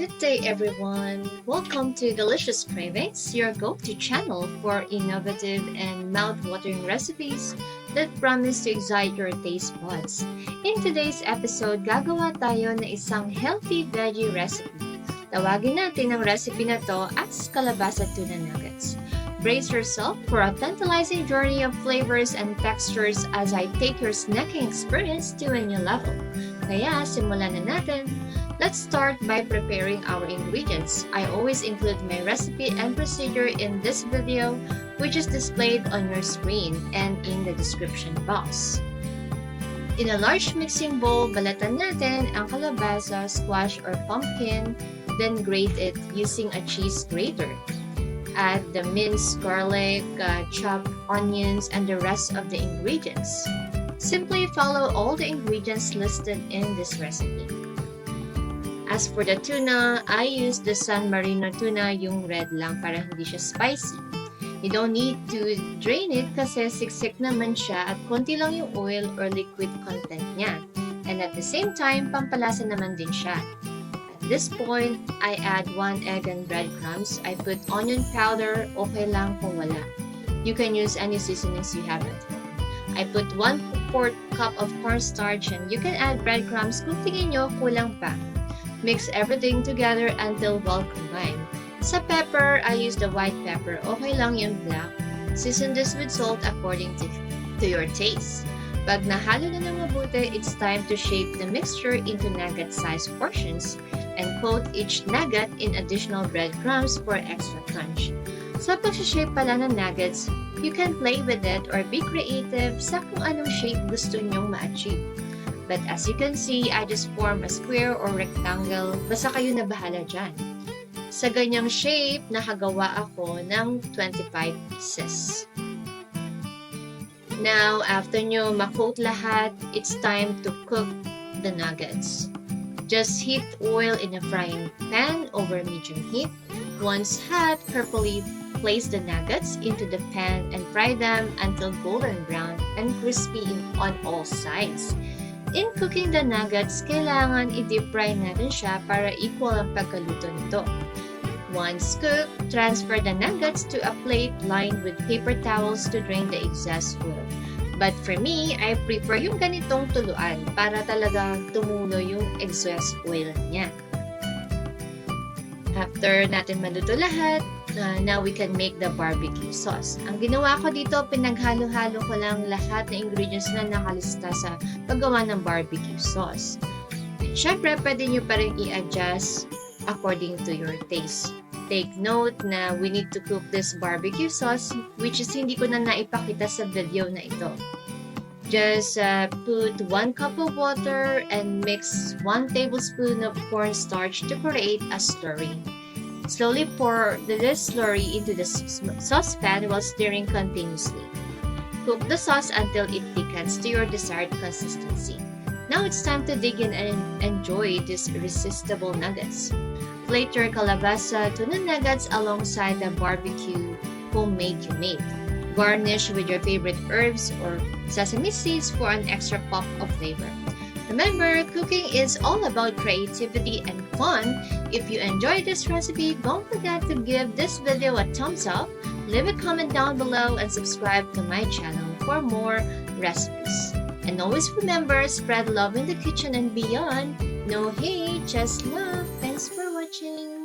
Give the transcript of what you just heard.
Good day, everyone. Welcome to Delicious Cravings, your go-to channel for innovative and mouth-watering recipes that promise to excite your taste buds. In today's episode, gagawa tayo ng isang healthy veggie recipe. Tawagin natin ang recipe na to as Kalabasa Tuna Nuggets. Brace yourself for a tantalizing journey of flavors and textures as I take your snacking experience to a new level. Kaya, simulan na natin! Let's start by preparing our ingredients. I always include my recipe and procedure in this video, which is displayed on your screen and in the description box. In a large mixing bowl, balatan natin ang kalabasa, squash, or pumpkin, then grate it using a cheese grater. Add the minced garlic, chopped onions, and the rest of the ingredients. Simply follow all the ingredients listed in this recipe. As for the tuna, I use the San Marino tuna, yung red lang para hindi siya spicy. You don't need to drain it kasi siksik naman siya at konti lang yung oil or liquid content niya. And at the same time, pampalasa naman din siya. At this point, I add 1 egg and breadcrumbs. I put onion powder, okay lang kung wala. You can use any seasonings you have at home. I put 1/4 cup of cornstarch and you can add breadcrumbs kung tingin nyo kulang pa. Mix everything together until well combined. Sa pepper, I use the white pepper. Okay lang yung black. Season this with salt according to your taste. Pag nahalo na ng mabuti, it's time to shape the mixture into nugget-sized portions and coat each nugget in additional breadcrumbs for extra crunch. Sa pag-shape pala ng nuggets, you can play with it or be creative sa kung anong shape gusto nyong ma-achieve. But as you can see, I just form a square or rectangle. Basta kayo na bahala dyan. Sa ganyang shape, nakagawa ako ng 25 pieces. Now, after nyo ma-coat lahat, it's time to cook the nuggets. Just heat oil in a frying pan over medium heat. Once hot, carefully place the nuggets into the pan and fry them until golden brown and crispy on all sides. In cooking the nuggets, kailangan i-deep fry natin siya para equal ang pagkaluto nito. Once cooked, transfer the nuggets to a plate lined with paper towels to drain the excess oil. But for me, I prefer yung ganitong tuluan para talaga tumulo yung excess oil niya. After natin maluto lahat, now we can make the barbecue sauce. Ang ginawa ko dito, pinaghalo-halo ko lang lahat ng ingredients na nakalista sa paggawa ng barbecue sauce. And syempre, pwede nyo pa rin i-adjust according to your taste. Take note na we need to cook this barbecue sauce, which is hindi ko na naipakita sa video na ito. Just put 1 cup of water and mix 1 tablespoon of cornstarch to create a slurry. Slowly pour this slurry into the saucepan while stirring continuously. Cook the sauce until it thickens to your desired consistency. Now it's time to dig in and enjoy these irresistible nuggets. Plate your kalabasa tuna nuggets alongside the barbecue homemade you made. Garnish with your favorite herbs or sesame seeds for an extra pop of flavor. Remember, cooking is all about creativity and fun. If you enjoyed this recipe, don't forget to give this video a thumbs up, leave a comment down below, and subscribe to my channel for more recipes. And always remember, spread love in the kitchen and beyond. No hate, just love. Thanks for watching.